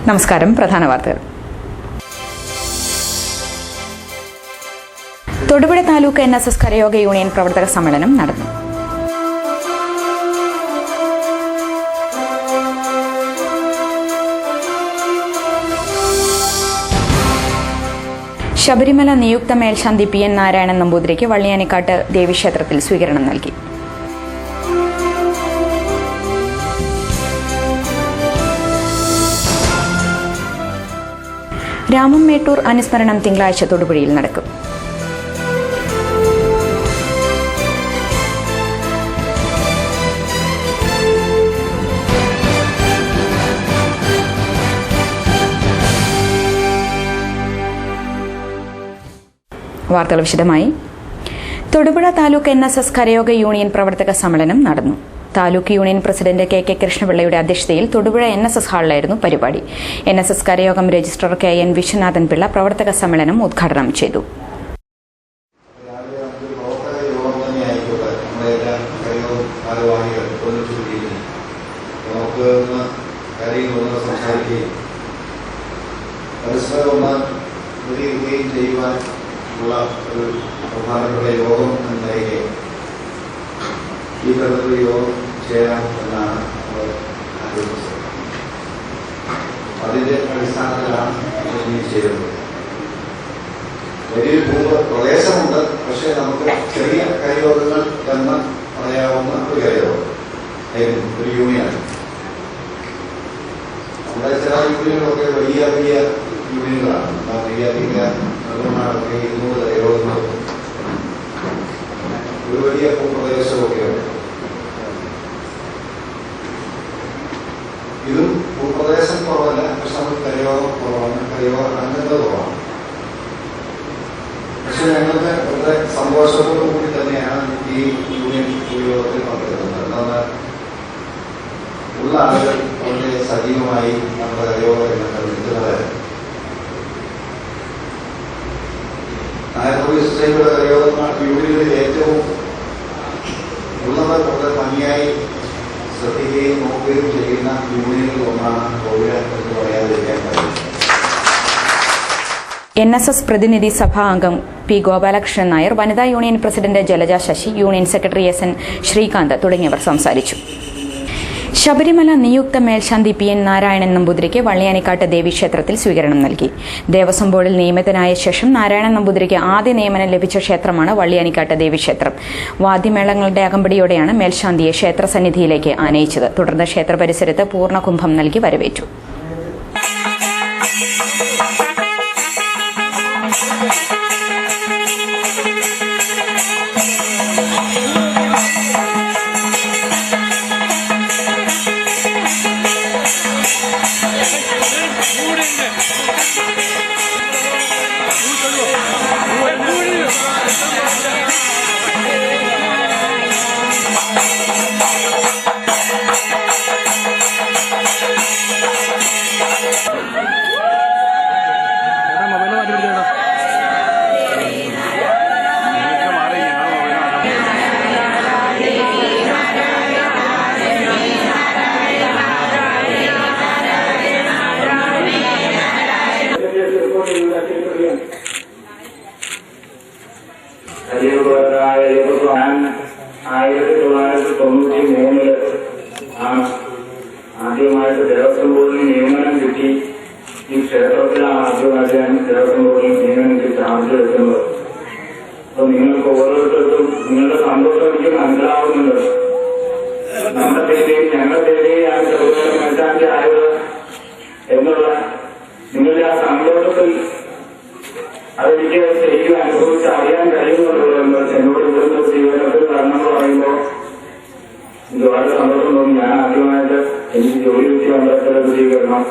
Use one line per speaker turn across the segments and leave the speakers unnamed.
നമസ്കാരം. പ്രധാന വാർത്തകൾ. തൊടുപുഴ താലൂക്ക് NSS കരയോഗ യൂണിയൻ പ്രവർത്തക സമ്മേളനം നടന്നു. ശബരിമല നിയുക്ത മേൽശാന്തി PN നാരായണൻ നമ്പൂതിരിക്ക് വള്ളിയാനിക്കാട്ട് ദേവീക്ഷേത്രത്തിൽ സ്വീകരണം നൽകി. രാമം മേട്ടൂർ അനുസ്മരണം തിങ്കളാഴ്ച തൊടുപുഴയിൽ നടക്കും. വാർത്തകൾ വിശദമായി. തൊടുപുഴ താലൂക്ക് NSS കരയോഗ യൂണിയൻ പ്രവർത്തക സമ്മേളനം നടന്നു. താലൂക്ക് യൂണിയൻ പ്രസിഡന്റ് KK കൃഷ്ണപിള്ളയുടെ അധ്യക്ഷതയിൽ തൊടുപുഴ NSS ഹാളിലായിരുന്നു പരിപാടി. NSS കരയോഗം രജിസ്ട്രാർ KN വിശ്വനാഥൻ പിള്ള പ്രവർത്തക സമ്മേളനം ഉദ്ഘാടനം ചെയ്തു.
ഒരു പ്രധാനപ്പെട്ട യോഗം എന്ന നിലയിൽ ഈ തരത്തിലുള്ള യോഗം ചേരാം എന്നാണ് നമ്മൾ ആലോചിച്ചത്. അതിന്റെ അടിസ്ഥാനത്തിലാണ് ചെയ്യുന്നത്. വലിയൊരു പ്രദേശമുണ്ട്, പക്ഷേ നമുക്ക് ചെറിയ കരയോഗങ്ങൾ എന്ന് പറയാവുന്ന ഒരു കരയോഗം, ഒരു യൂണിയനാണ്. നമ്മുടെ ചില യൂണിയനുകളൊക്കെ വലിയ വലിയ യൂണിയനുകളാണ്. നിർമ്മാണമൊക്കെ 200 കരയോഗങ്ങളും ഒരു വലിയ ഭൂപ്രദേശമൊക്കെയുണ്ട്. ഇതും ഭൂപ്രദേശം കുറവല്ല, പക്ഷെ നമുക്ക് കരയോഗം കുറവാണ്, കരയോഗ അംഗങ്ങൾ കുറവാണ്. പക്ഷെ ഞങ്ങൾക്ക് വളരെ സന്തോഷത്തോടു കൂടി തന്നെയാണ് ഈ യൂണിയൻ യോഗത്തിൽ പങ്കെടുക്കുന്നത്. എന്നാൽ ഉള്ള ആളുകൾ വളരെ സജീവമായി നമ്മുടെ കരയോഗ രംഗങ്ങൾ നിൽക്കുന്നത് നായർ കരയോഗ യൂണിയനിൽ ഏറ്റവും ഉള്ളവർ വളരെ ഭംഗിയായി ശ്രദ്ധിക്കുകയും നോക്കുകയും ചെയ്യുന്ന യൂണിയനിൽ ഒന്നാണ് കോവിഡ് എന്ന് പറയാതിരിക്കാൻ കഴിയും.
NSS പ്രതിനിധി സഭാ അംഗം P. ഗോപാലകൃഷ്ണൻ നായർ, വനിതാ union president Jalaja Sasi, union secretary SN Sreekanth തുടങ്ങിയവർ സംസാരിച്ചു. ശബരിമല നിയുക്ത മേൽശാന്തി PN നാരായണൻ നമ്പൂതിരിക്ക് വള്ളിയാനിക്കാട്ട് ദേവീക്ഷേത്രത്തിൽ സ്വീകരണം നൽകി. ദേവസ്വം ബോർഡിൽ നിയമിതനായ ശേഷം നാരായണൻ നമ്പൂതിരിക്ക് ആദ്യ നിയമനം ലഭിച്ച ക്ഷേത്രമാണ് വള്ളിയാനിക്കാട്ട് ദേവീക്ഷേത്രം. വാദ്യമേളങ്ങളുടെ അകമ്പടിയോടെയാണ് മേൽശാന്തിയെ ക്ഷേത്രസന്നിധിയിലേക്ക് ആനയിച്ചത്. തുടർന്ന് ക്ഷേത്ര പരിസരത്ത് പൂർണ്ണകുംഭം നൽകി വരവേറ്റു.
ആദ്യമായിട്ട് ദേവസ്വം ബോർഡിന് നിയമനം കിട്ടി. ഈ ക്ഷേത്രത്തിലാണ് ആദ്യമായിട്ട് ഞാൻ ദേവസ്വം ബോർഡിന് നിയമനം കിട്ടി ചാർജ് എടുക്കുന്നത്. അപ്പൊ നിങ്ങൾക്ക് ഓരോരുത്തർക്കും നിങ്ങളുടെ സന്തോഷം എനിക്ക് മനസ്സിലാവുന്നുണ്ട്. നമ്മുടെ പേരെയും ഞങ്ങളുടെ പേരെയാണ് ചെറുപ്പം മേൽശാന്തി ആയത് എന്നുള്ള നിങ്ങളുടെ ആ സന്തോഷത്തിൽ അതെനിക്ക് ശരിക്കും അനുഭവിച്ച് അറിയാൻ കഴിയുന്നുണ്ടല്ലോ. എന്നോട് ഇവിടുന്ന് ജീവനത്തിൽ വരണമെന്ന് പറയുമ്പോൾ എനിക്ക് വളരെ സന്തോഷം തോന്നി. ഞാൻ ആദ്യമായിട്ട് എനിക്ക് ജോലി കിട്ടി അമ്പലത്തിലെ സ്വീകരണം,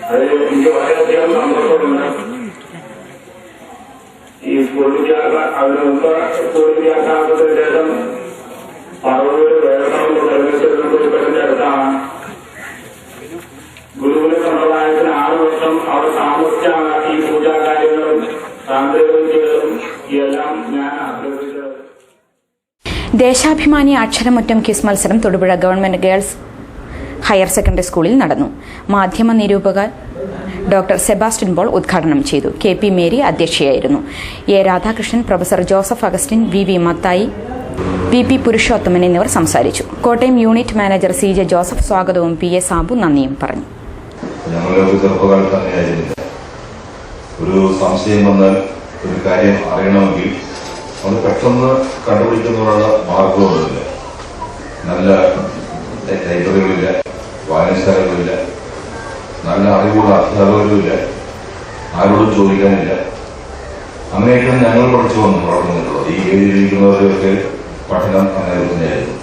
അതിൽ എനിക്ക് വളരെയധികം സന്തോഷമുണ്ട്. ഈ സ്കൂൾ വിദ്യാഭ്യാസം അതിന് മുമ്പ് സ്കൂൾ വിദ്യാഭ്യാസത്തിന് ശേഷം പറവൂര് വേറെന്ന് തെരഞ്ഞെടുപ്പിന്റെ അടുത്താണ്. ഗുരുകുല സമ്പ്രദായത്തിന് 6 വർഷം അവർ താമസിച്ചാണ് ഈ പൂജാകാര്യങ്ങളും സാങ്കേതിക വിദ്യകളും എല്ലാം ഞാൻ അഭ്യർത്ഥിച്ചത്.
ദേശാഭിമാനി അക്ഷരമുറ്റം ക്വിസ് മത്സരം Thodupuzha government girls higher secondary സ്കൂളിൽ നടന്നു. മാധ്യമ നിരൂപകൻ ഡോക്ടർ സെബാസ്റ്റ്യൻ പോൾ ഉദ്ഘാടനം ചെയ്തു. KP മേരി അധ്യക്ഷയായിരുന്നു. A. Radhakrishnan, professor Joseph Augustine, VV Mathai, VP Purushothaman എന്നിവർ സംസാരിച്ചു. Kottayam unit manager CJ Joseph സ്വാഗതവും PA സാബു നന്ദിയും പറഞ്ഞു.
ഞങ്ങളൊക്കെ ചെറുപ്പകാലത്ത് തന്നെയായിരുന്നില്ല. ഒരു സംശയം വന്നാൽ ഒരു കാര്യം അറിയണമെങ്കിൽ അത് പെട്ടെന്ന് കണ്ടുപിടിക്കുന്നതിനുള്ള മാർഗമൊന്നുമില്ല. നല്ല ലൈബ്രറികളില്ല, വായനശാലകളില്ല, നല്ല അറിവുള്ള അധ്യാപകരുമില്ല, ആരോടും ചോദിക്കാനില്ല. അങ്ങനെയൊക്കെയാണ് ഞങ്ങൾ പഠിച്ചു വളർന്നിട്ടുള്ളത്. ഈ ഏരിയയിലിരിക്കുന്നവരെയൊക്കെ പഠനം അങ്ങനെ തന്നെയായിരുന്നു.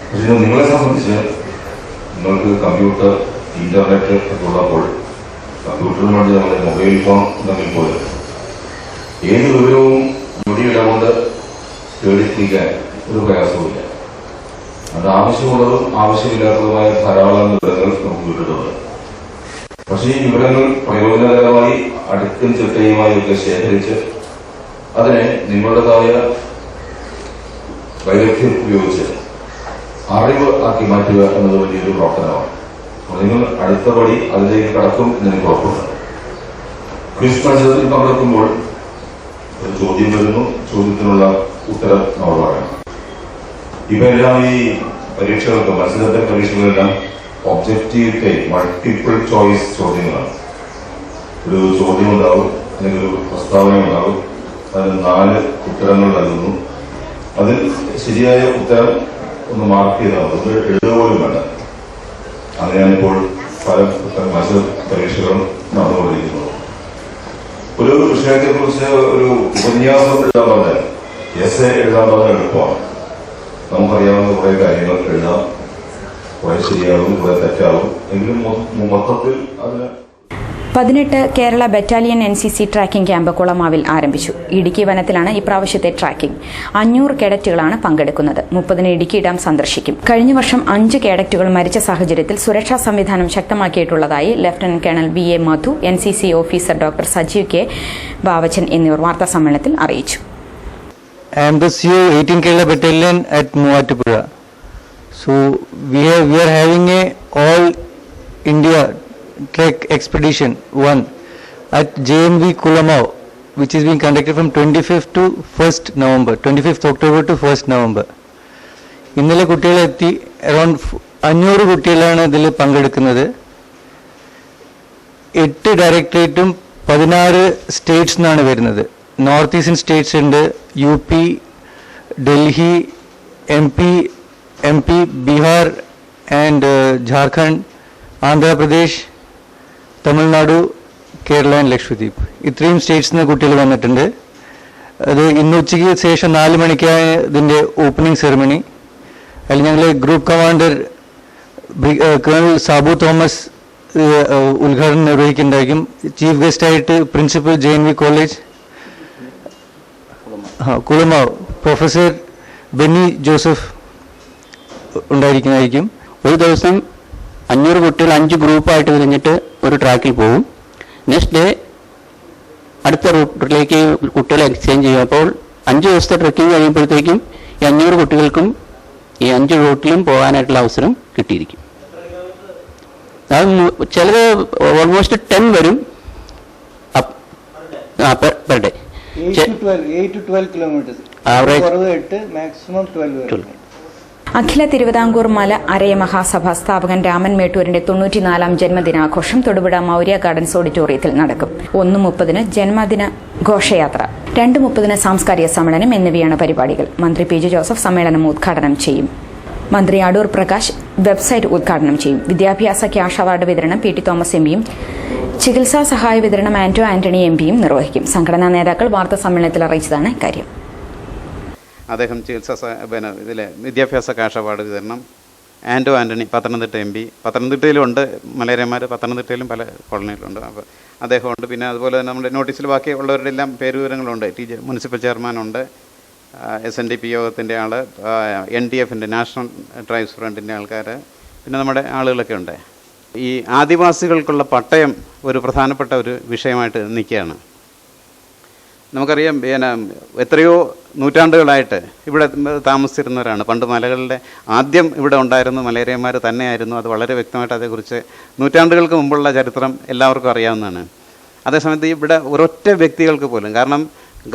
പക്ഷേ നിങ്ങളെ സംബന്ധിച്ച് നിങ്ങൾക്ക് കമ്പ്യൂട്ടർ, ഇന്റർനെറ്റ് ഒക്കെ ഉള്ളപ്പോൾ കമ്പ്യൂട്ടറിന് വേണ്ടി നമ്മുടെ മൊബൈൽ ഫോൺ ഉണ്ടെങ്കിൽ പോലും ഏത് വിവരവും ഞൊടിയിടകൊണ്ട് തേടിപ്പിക്കാൻ ഒരു പ്രയാസവുമില്ല. അത് ആവശ്യമുള്ളതും ആവശ്യമില്ലാത്തതുമായ ധാരാളം വിവരങ്ങൾ നമുക്ക് കിട്ടുന്നുണ്ട്. പക്ഷേ ഈ വിവരങ്ങൾ പ്രയോജനകരമായി അടുക്കും ചിട്ടയുമായി ഒക്കെ ശേഖരിച്ച് അതിനെ നിങ്ങളുടേതായ വൈദഗ്ധ്യം ഉപയോഗിച്ച് അറിവ് ആക്കി മാറ്റുക എന്നത് വലിയൊരു പ്രവർത്തനമാണ്. നിങ്ങൾ അടുത്ത പടി അതിലേക്ക് കടക്കും എന്നെനിക്ക് ഉറപ്പുണ്ട്. ക്വിസ് മത്സരത്തിൽ പങ്കെടുക്കുമ്പോൾ ഒരു ചോദ്യം വരുന്നു, ചോദ്യത്തിനുള്ള ഉത്തരം നമ്മൾ പറയണം. ഇവയെല്ലാം ഈ പരീക്ഷകൾക്ക്, മത്സരത്തെ പരീക്ഷകളെല്ലാം ഒബ്ജക്റ്റീവ് ടൈപ്പ്, മൾട്ടിപ്പിൾ ചോയ്സ് ചോദ്യങ്ങളാണ്. ഒരു ചോദ്യം ഉണ്ടാവും, അല്ലെങ്കിൽ ഒരു പ്രസ്താവന ഉണ്ടാവും, അതിന് 4 ഉത്തരങ്ങൾ നൽകുന്നു. അതിൽ ശരിയായ ഉത്തരം ഒന്ന് മാർക്ക് ചെയ്താൽ അത് എഴുതുക പോലും വേണ്ട. അങ്ങനെയാണിപ്പോൾ പല മത്സര പരീക്ഷകളും നടന്നുകൊണ്ടിരിക്കുന്നത്. ഒരു വിഷയത്തെക്കുറിച്ച് ഒരു ഉപന്യാസം എഴുതാൻ പറഞ്ഞാൽ, എസ്സേ എഴുതാൻ പറഞ്ഞാൽ എളുപ്പമാണ്. നമുക്കറിയാവുന്ന കുറെ കാര്യങ്ങൾ എഴുതാം, കുറെ ശരിയാകും, കുറെ തെറ്റാകും. എങ്കിലും മൊത്തത്തിൽ അതിന്
18 Kerala battalion NCC trekking camp കുളമാവിൽ ആരംഭിച്ചു. ഇടുക്കി വനത്തിലാണ് ഇപ്രാവശ്യത്തെ ട്രാക്കിംഗ്. 500 കേഡറ്റുകളാണ് പങ്കെടുക്കുന്നത്. 30 ഇടുക്കി ഡാം സന്ദർശിക്കും. കഴിഞ്ഞ വർഷം 5 കേഡറ്റുകൾ മരിച്ച സാഹചര്യത്തിൽ സുരക്ഷാ സംവിധാനം ശക്തമാക്കിയിട്ടുള്ളതായി ലഫ്റ്റനന്റ് കേണൽ VA മധു, NCC officer doctor Sajeev K. Bavachan എന്നിവർ വാർത്താസമ്മേളനത്തിൽ അറിയിച്ചു.
I am the CO 18 Kerala Battalion at Muvatupura. So we are having a all India trek expedition 1 at JNV Kulamau, which is being conducted from 25th to 1st November, 25th October to 1st November. ഇന്നലെ കുട്ടികളെത്തി around 500 കുട്ടികളാണ് ഇതിൽ പങ്കെടുക്കുന്നത്. 8 ഡയറക്ടറേറ്റും 16 States നിന്നാണ് വരുന്നത്. North eastern States ഉണ്ട്, UP, Delhi, MP, Bihar and Jharkhand, Andhra Pradesh, Tamil Nadu, Kerala and Lakshadweep. ഇത്രയും സ്റ്റേറ്റ്സിൽ നിന്ന് കുട്ടികൾ വന്നിട്ടുണ്ട്. അത് ഇന്ന് ഉച്ചയ്ക്ക് ശേഷം 4 മണിക്കാണ് ഇതിൻ്റെ ഓപ്പണിംഗ് സെറമണി. അതിൽ ഞങ്ങൾ group commander colonel Sabu Thomas ഉദ്ഘാടനം നിർവഹിക്കുന്നുണ്ടായിരിക്കും. ചീഫ് ഗസ്റ്റായിട്ട് principal JNV college Kulamavu professor Benny Joseph ഉണ്ടായിരിക്കുന്നതായിരിക്കും.
ഒരു ദിവസം 500 കുട്ടികൾ 5 ഗ്രൂപ്പായിട്ട് തിരിഞ്ഞിട്ട് ഒരു ട്രാക്കിൽ പോകും. നെക്സ്റ്റ് ഡേ അടുത്ത റൂട്ടിലേക്ക് കുട്ടികളെ എക്സ്ചേഞ്ച് ചെയ്യും. അപ്പോൾ 5 ദിവസത്തെ ട്രക്കിംഗ് കഴിയുമ്പോഴത്തേക്കും ഈ 500 കുട്ടികൾക്കും ഈ 5 റൂട്ടിലും പോകാനായിട്ടുള്ള അവസരം കിട്ടിയിരിക്കും. അത് ചിലത് ഓൾമോസ്റ്റ് 10 വരും per day.
8 to 12 kilometers.
Average
8, maximum 12.
അഖില തിരുവിതാംകൂർ മല അരയ മഹാസഭ സ്ഥാപകൻ രാമൻ മേട്ടൂരിന്റെ 94ാം ജന്മദിനാഘോഷം തൊടുപുഴ മൗര്യ ഗാർഡൻസ് ഓഡിറ്റോറിയത്തിൽ നടക്കും. 1:30 ജന്മദിന ഘോഷയാത്ര, 2:30 സാംസ്കാരിക സമ്മേളനം എന്നിവയാണ് പരിപാടികൾ. മന്ത്രി PJ ജോസഫ് സമ്മേളനം ഉദ്ഘാടനം ചെയ്യും. മന്ത്രി അടൂർ പ്രകാശ് വെബ്സൈറ്റ് ഉദ്ഘാടനം ചെയ്യും. വിദ്യാഭ്യാസ ക്യാഷ് അവാർഡ് വിതരണം PT തോമസ് MPയും ചികിത്സാ സഹായ വിതരണം ആന്റോ ആന്റണി MPയും നിർവഹിക്കും. സംഘടനാ നേതാക്കൾ വാർത്താ സമ്മേളനത്തിൽ അറിയിച്ചതാണ് ഇക്കാര്യം.
അദ്ദേഹം ഇതിലെ വിദ്യാഭ്യാസ ക്യാഷ് അവാർഡ് വിതരണം ആന്റോ ആന്റണി പത്തനംതിട്ട MP, പത്തനംതിട്ടയിലുണ്ട് മലയരന്മാർ, പത്തനംതിട്ടയിലും പല കോളനിയിലുണ്ട്. അപ്പോൾ അദ്ദേഹമുണ്ട്. പിന്നെ അതുപോലെ തന്നെ നമ്മുടെ നോട്ടീസിൽ ബാക്കി ഉള്ളവരുടെ എല്ലാം പേരുവിവരങ്ങളുണ്ട്. മുനിസിപ്പൽ ചെയർമാനുണ്ട്, SNDP യോഗത്തിൻ്റെ ആൾ, NDFൻ്റെ നാഷണൽ ട്രൈബ്സ് ഫ്രണ്ടിൻ്റെ ആൾക്കാർ, പിന്നെ നമ്മുടെ ആളുകളൊക്കെ ഉണ്ട്. ഈ ആദിവാസികൾക്കുള്ള പട്ടയം ഒരു പ്രധാനപ്പെട്ട ഒരു വിഷയമായിട്ട് നിൽക്കുകയാണ്. നമുക്കറിയാം എത്രയോ നൂറ്റാണ്ടുകളായിട്ട് ഇവിടെ താമസിച്ചിരുന്നവരാണ്. പണ്ട് മലകളുടെ ആദ്യം ഇവിടെ ഉണ്ടായിരുന്ന മലേറിയന്മാർ തന്നെയായിരുന്നു. അത് വളരെ വ്യക്തമായിട്ട് അതേക്കുറിച്ച് നൂറ്റാണ്ടുകൾക്ക് മുമ്പുള്ള ചരിത്രം എല്ലാവർക്കും അറിയാവുന്നതാണ്. അതേസമയത്ത് ഇവിടെ ഒരൊറ്റ വ്യക്തികൾക്ക് പോലും, കാരണം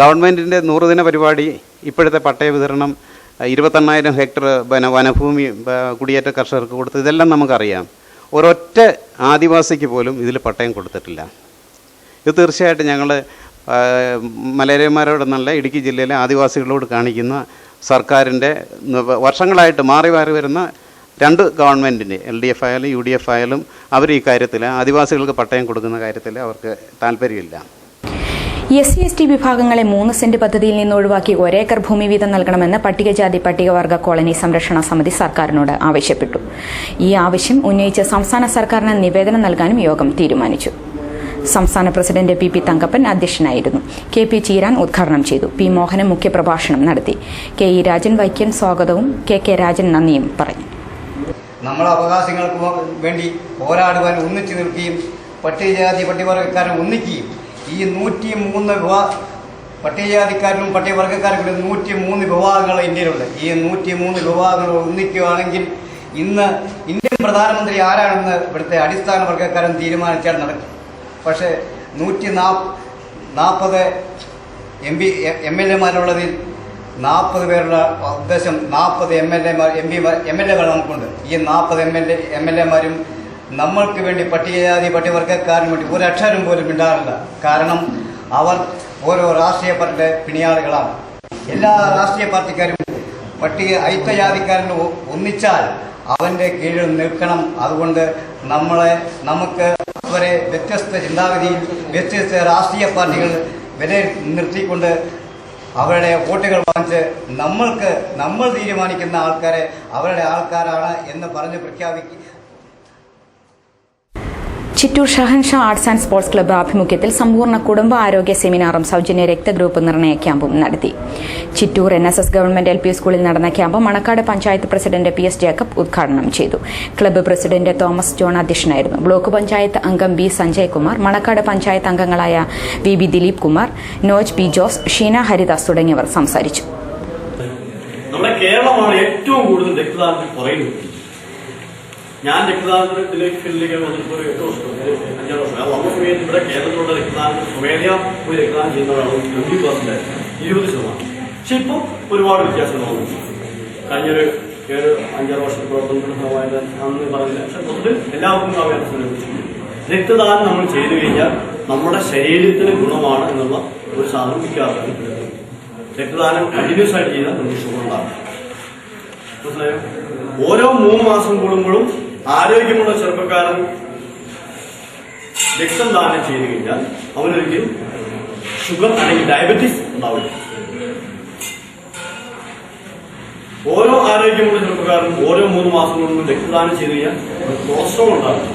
ഗവൺമെൻറ്റിൻ്റെ 100 ദിന പരിപാടി, ഇപ്പോഴത്തെ പട്ടയ വിതരണം, 28,000 ഹെക്ടർ വനഭൂമി കുടിയേറ്റ കർഷകർക്ക് കൊടുത്ത്, ഇതെല്ലാം നമുക്കറിയാം. ഒരൊറ്റ ആദിവാസിക്ക് പോലും ഇതിൽ പട്ടയം കൊടുത്തിട്ടില്ല. ഇത് തീർച്ചയായിട്ടും ഞങ്ങൾ മലയാളിമാരോടെന്നല്ല, ഇടുക്കി ജില്ലയിലെ ആദിവാസികളോട് കാണിക്കുന്ന സർക്കാരിൻ്റെ വർഷങ്ങളായിട്ട് മാറി മാറി വരുന്ന 2 ഗവൺമെൻറ്റിൻ്റെ LDF ആയാലും UDF ആയാലും അവർ ഈ കാര്യത്തിൽ ആദിവാസികൾക്ക് പട്ടയം കൊടുക്കുന്ന കാര്യത്തിൽ അവർക്ക് താല്പര്യമില്ല.
SC/ST വിഭാഗങ്ങളെ 3 സെന്റ് പദ്ധതിയിൽ നിന്ന് ഒഴിവാക്കി 1 ഏക്കർ ഭൂമി വീതം നൽകണമെന്ന് പട്ടികജാതി പട്ടികവർഗ കോളനി സംരക്ഷണ സമിതി സർക്കാരിനോട് ആവശ്യപ്പെട്ടു. ഈ ആവശ്യം ഉന്നയിച്ച് സംസ്ഥാന സർക്കാരിന് നിവേദനം നൽകാനും യോഗം തീരുമാനിച്ചു. സംസ്ഥാന പ്രസിഡന്റ് PP തങ്കപ്പൻ അധ്യക്ഷനായിരുന്നു. KP ചീരാൻ ഉദ്ഘാടനം ചെയ്തു. P മോഹനൻ മുഖ്യപ്രഭാഷണം നടത്തി. KE രാജൻ വൈക്യൻ സ്വാഗതവും KK രാജൻ നന്ദിയും പറഞ്ഞു.
നമ്മുടെ അവകാശങ്ങൾക്ക് വേണ്ടി പോരാടുവാൻ ഒന്നിച്ചു നിൽക്കുകയും പട്ടികജാതി പട്ടികവർഗക്കാരൻ ഒന്നിക്കുകയും ഈ 103 പട്ടികജാതിക്കാരനും പട്ടികവർഗക്കാർക്കും 103 വിഭാഗങ്ങൾ ഇന്ത്യയിലുണ്ട്. ഈ 103 വിഭാഗങ്ങൾ ഒന്നിക്കുകയാണെങ്കിൽ ഇന്ന് ഇന്ത്യൻ പ്രധാനമന്ത്രി ആരാണെന്ന് ഇവിടുത്തെ അടിസ്ഥാന വർഗക്കാരൻ തീരുമാനിച്ചാൽ നടക്കും. പക്ഷേ 140 MLA-മാരുള്ളതിൽ 40 പേരുടെ ഉദ്ദേശം 40 MLA-കൾ നമുക്കുണ്ട്. ഈ 40 MLA-മാരും നമ്മൾക്ക് വേണ്ടി പട്ടികജാതി പട്ടികവർഗക്കാരന് വേണ്ടി ഒരു അക്ഷരം പോലും മിണ്ടാറില്ല. കാരണം അവർ ഓരോ രാഷ്ട്രീയ പാർട്ടിയുടെ പിണിയാളുകളാണ്. എല്ലാ രാഷ്ട്രീയ പാർട്ടിക്കാരും ഐക്യജാതിക്കാരൻ ഒന്നിച്ചാൽ അവൻ്റെ കീഴിൽ നിൽക്കണം. അതുകൊണ്ട് നമുക്ക് അവരെ വ്യത്യസ്ത ചിന്താഗതിയിൽ വ്യത്യസ്ത രാഷ്ട്രീയ പാർട്ടികൾ നിർത്തിക്കൊണ്ട് അവരുടെ വോട്ടുകൾ വാങ്ങിച്ച് നമ്മൾ തീരുമാനിക്കുന്ന ആൾക്കാരെ അവരുടെ ആൾക്കാരാണ് എന്ന് പറഞ്ഞ് പ്രഖ്യാപിക്കുക.
Chittur Shahansha arts and sports club ആഭിമുഖ്യത്തിൽ സമ്പൂർണ്ണ കുടുംബ ആരോഗ്യ സെമിനാറും സൗജന്യ രക്തഗ്രൂപ്പ് നിർണയ ക്യാമ്പും നടത്തി. ചിറ്റൂർ NSS ഗവൺമെന്റ് LP സ്കൂളിൽ നടന്ന camp Manakkad panchayat president PS Jacob ഉദ്ഘാടനം ചെയ്തു. ക്ലബ്ബ് പ്രസിഡന്റ് തോമസ് ജോൺ അധ്യക്ഷനായിരുന്നു. ബ്ലോക്ക് പഞ്ചായത്ത് അംഗം B സഞ്ജയ് കുമാർ, മണക്കാട് പഞ്ചായത്ത് അംഗങ്ങളായ VB ദിലീപ് കുമാർ, നോജ് P ജോസ്, ഷീന ഹരിദാസ് തുടങ്ങിയവർ സംസാരിച്ചു.
നമ്മുടെ കേരളമാണ് ഏറ്റവും കൂടുതൽ രക്തദാനത്തിൽ കുറയുന്നത്. ഞാൻ രക്തദാനത്തിലേക്ക് ഫീൽഡിലേക്ക് വന്നിപ്പോൾ 8 വർഷം 5 വർഷം വന്ന സമയത്ത് ഇവിടെ കേരളത്തിലുള്ള രക്തദാനത്തിൽ സ്വമേധയാ പോയി രക്തദാനം ചെയ്യുന്നവരാണ് 20%, 20%. പക്ഷെ ഇപ്പം ഒരുപാട് വ്യത്യാസങ്ങൾ വന്നു. കഴിഞ്ഞൊരു 7-5 വർഷത്തെ പ്രവർത്തനത്തിന് ഭാഗമായിട്ട് അന്ന് പറഞ്ഞില്ല. പക്ഷെ മൊത്തത്തിൽ എല്ലാവർക്കും അവയർനെസ് രക്തദാനം നമ്മൾ ചെയ്തു കഴിഞ്ഞാൽ നമ്മുടെ ശരീരത്തിന് ഗുണമാണ് എന്നുള്ള ഒരു സാധനം മിക്കവാറും രക്തദാനം കണ്ടിന്യൂസ് ആയിട്ട് ചെയ്താൽ നമുക്ക് സുഖമുണ്ടാകും. മനസ്സിലായോ? ഓരോ 3 മാസം കൂടുമ്പോഴും ആരോഗ്യമുള്ള ചെറുപ്പക്കാരൻ രക്തം ദാനം ചെയ്തു കഴിഞ്ഞാൽ അവനൊരിക്കലും ഷുഗർ അല്ലെങ്കിൽ ഡയബറ്റീസ് ഉണ്ടാവില്ല. ഓരോ ആരോഗ്യമുള്ള ചെറുപ്പക്കാരനും ഓരോ 3 മാസം കൂടുമ്പോൾ രക്തദാനം ചെയ്തു കഴിഞ്ഞാൽ കൊളസ്ട്രോൾ ഉണ്ടാവില്ല.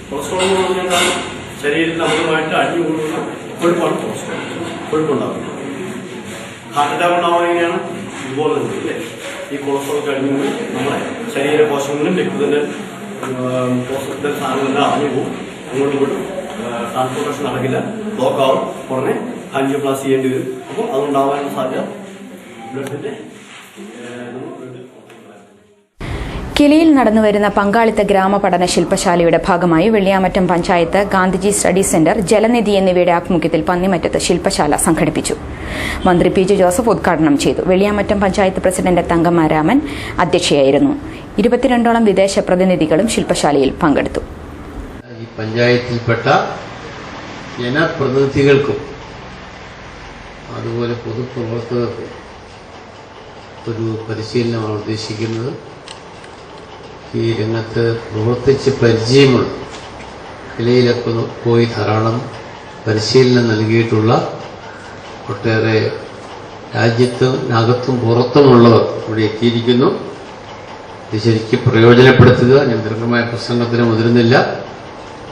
കൊളസ്ട്രോൾ എന്ന് പറഞ്ഞാൽ ശരീരത്തിൽ അമിതമായിട്ട് അടിഞ്ഞുകൂടുന്ന കൊഴുപ്പാണ് കൊളസ്ട്രോൾ. കൊഴുപ്പുണ്ടാവില്ല. ഹാർട്ട് അറ്റാക്ക് ഉണ്ടാവുക എങ്ങനെയാണ്? ഇതുപോലെ തന്നെ അല്ലേ? ഈ കൊളസ്ട്രോൾ കഴിഞ്ഞുകൊണ്ട് നമ്മുടെ ശരീരകോശങ്ങളിലും രക്തത്തിന്റെ കോശത്തിന്റെ സാധനങ്ങളെല്ലാം അറിഞ്ഞു പോകും. അങ്ങോട്ടും ഇങ്ങോട്ടും ട്രാൻസ്പോർട്ടേഷൻ നടക്കില്ല, ബ്ലോക്ക് ആവും, ഉടനെ ആൻജിയോപ്ലാസ്റ്റി ചെയ്യേണ്ടി വരും. അപ്പോൾ അതുകൊണ്ടാവാനുള്ള സാധ്യത ബ്ലഡിന്റെ
കിളിയിൽ നടന്നുവരുന്ന പങ്കാളിത്ത ഗ്രാമപഠന ശില്പശാലയുടെ ഭാഗമായി വെള്ളിയാമറ്റം പഞ്ചായത്ത് ഗാന്ധിജി സ്റ്റഡി സെന്റർ, ജലനിധി എന്നിവയുടെ ആഭിമുഖ്യത്തിൽ പന്നിമറ്റത്ത് ശില്പശാല സംഘടിപ്പിച്ചു. മന്ത്രി PJ ജോസഫ് ഉദ്ഘാടനം ചെയ്തു. വെള്ളിയാമറ്റം പഞ്ചായത്ത് പ്രസിഡന്റ് തങ്കമ്മ രാമൻ അധ്യക്ഷയായിരുന്നു. 22ഓളം വിദേശ പ്രതിനിധികളും ശില്പശാലയിൽ പങ്കെടുത്തു.
ഈ പഞ്ചായത്തിൽപ്പെട്ട ജനപ്രതിനിധികൾക്കും അതുപോലെ പൊതുപ്രവർത്തകർക്കും ഒരു പരിശീലനമാണ് ഉദ്ദേശിക്കുന്നത്. ഈ രംഗത്ത് പ്രവർത്തിച്ച് പരിചയമുള്ള കിലയിലൊക്കെ പോയി ധാരാളം പരിശീലനം നൽകിയിട്ടുള്ള ഒട്ടേറെ രാജ്യത്തിനകത്തും പുറത്തുമുള്ളവർ ഇവിടെ എത്തിയിരിക്കുന്നു. ഇത് ശരിക്കും പ്രയോജനപ്പെടുത്തുക. ഞാൻ ദീർഘമായ പ്രസംഗത്തിന് മുതിരുന്നില്ല.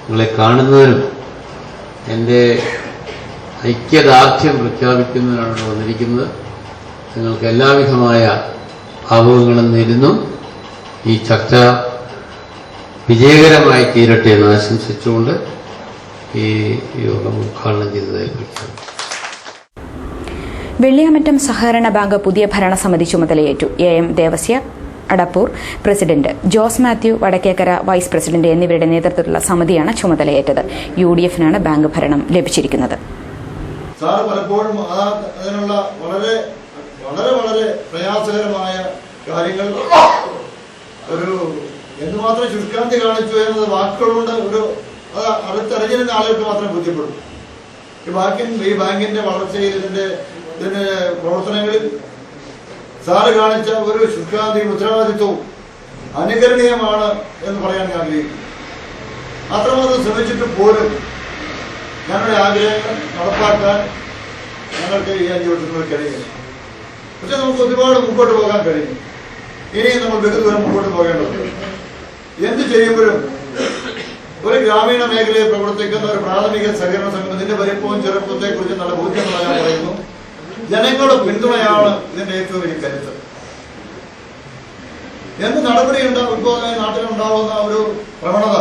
നിങ്ങളെ കാണുന്നതിനും എൻ്റെ ഐക്യദാർഢ്യം പ്രഖ്യാപിക്കുന്നതിനാണ് വന്നിരിക്കുന്നത്. നിങ്ങൾക്ക് എല്ലാവിധമായ ഭാവുകങ്ങളും നേരുന്നു. ഈ ചർച്ച വിജയകരമായി തീരട്ടെ എന്ന് ആശംസിച്ചുകൊണ്ട് ഈ യോഗം ഉദ്ഘാടനം ചെയ്തതായി പ്രഖ്യാപിച്ചു.
വെള്ളിയാമറ്റം സഹകരണ ബാങ്ക് പുതിയ ഭരണസമിതി ചുമതലയേറ്റു. AM Devasya Adappoor president, Jose Mathew Vadakkekkara vice president എന്നിവരുടെ നേതൃത്വത്തിലുള്ള സമിതിയാണ് ചുമതലയേറ്റത്. UDF-നാണ് ബാങ്ക് ഭരണം ലഭിച്ചിരിക്കുന്നത്.
സാർ പലപ്പോഴും അതിനുള്ള വളരെ വളരെ വളരെ പ്രയാസകരമായ കാര്യങ്ങൾ ഒരു എന്തുമാത്രം ശുഷ്കാന്തി കാണിച്ചു എന്നത് വാക്കുകളുണ്ട് ഒരു അത് അടുത്തറിഞ്ഞിരുന്ന ആളുകൾക്ക് മാത്രമേ ബോധ്യപ്പെടും. ഈ ബാങ്കിന്റെ വളർച്ചയിൽ ഇതിന്റെ പ്രവർത്തനങ്ങളിൽ സാറ് കാണിച്ച ഒരു ശുഷ്കാന്തിയും ഉത്തരവാദിത്വവും അനുകരണീയമാണ് എന്ന് പറയാൻ ഞാൻ ആഗ്രഹിക്കുന്നു. അത്രമാത്രം ശ്രമിച്ചിട്ട് പോലും ഞങ്ങളുടെ ആഗ്രഹങ്ങൾ നടപ്പാക്കാൻ ഞങ്ങൾക്ക് ഈ 5 വർഷങ്ങളിൽ കഴിയും. പക്ഷെ നമുക്ക് ഒരുപാട് മുമ്പോട്ട് പോകാൻ കഴിയും. ഇനിയും നമ്മൾ ബഹുദൂരം മുമ്പോട്ട് പോകേണ്ടതുണ്ട്. എന്ത് ചെയ്യുമ്പോഴും ഒരു ഗ്രാമീണ മേഖലയിൽ പ്രവർത്തിക്കുന്ന ഒരു പ്രാഥമിക സഹകരണ സംഘം ഇതിന്റെ വലിപ്പവും ചെറുപ്പത്തെ കുറിച്ച് നല്ല ബോധ്യമുള്ള ഞാൻ പറയുന്നു. ജനങ്ങളുടെ പിന്തുണയാണ് ഇതിന്റെ ഏറ്റവും വലിയ കരുത്ത്. എന്ത് നടപടി നാട്ടിലുണ്ടാവുന്ന ഒരു പ്രവണത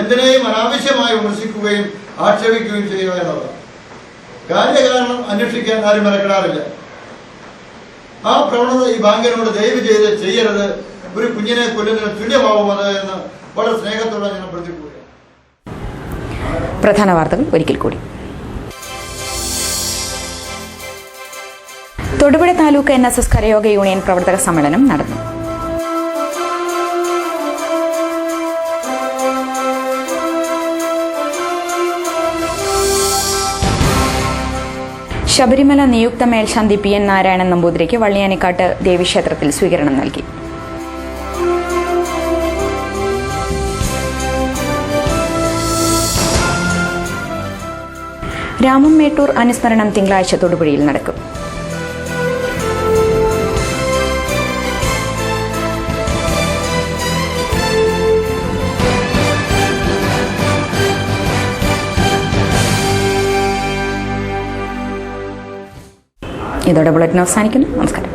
എന്തിനേയും അനാവശ്യമായി വിമർശിക്കുകയും ആക്ഷേപിക്കുകയും ചെയ്യുക എന്നതാണ്. കാര്യകാരണം അന്വേഷിക്കാൻ ആരും മെനക്കെടാറില്ല. ആ പ്രവണത ഈ ബാങ്കിനോട് ദയവ് ചെയ്ത് ചെയ്യരുത്. ഒരു കുഞ്ഞിനെ കൊല്ലുന്നതിന് തുല്യമാവുമത് എന്ന് വളരെ സ്നേഹത്തോടെ ഞാൻ പ്രതികൂടുകയാണ്.
പ്രധാന വാർത്തകൾ ഒരിക്കൽ കൂടി. തൊടുപുഴ താലൂക്ക് NSS കരയോഗ യൂണിയൻ പ്രവർത്തക സമ്മേളനം നടന്നു. ശബരിമല നിയുക്ത മേൽശാന്തി PN നാരായണൻ നമ്പൂതിരിക്ക് വള്ളിയാനിക്കാട്ട് ദേവീക്ഷേത്രത്തിൽ സ്വീകരണം നൽകി. രാമം മേട്ടൂർ അനുസ്മരണം തിങ്കളാഴ്ച തൊടുപുഴയിൽ നടക്കും. ഇതോടെ ബുള്ളറ്റിൻ അവസാനിക്കുന്നു. നമസ്കാരം.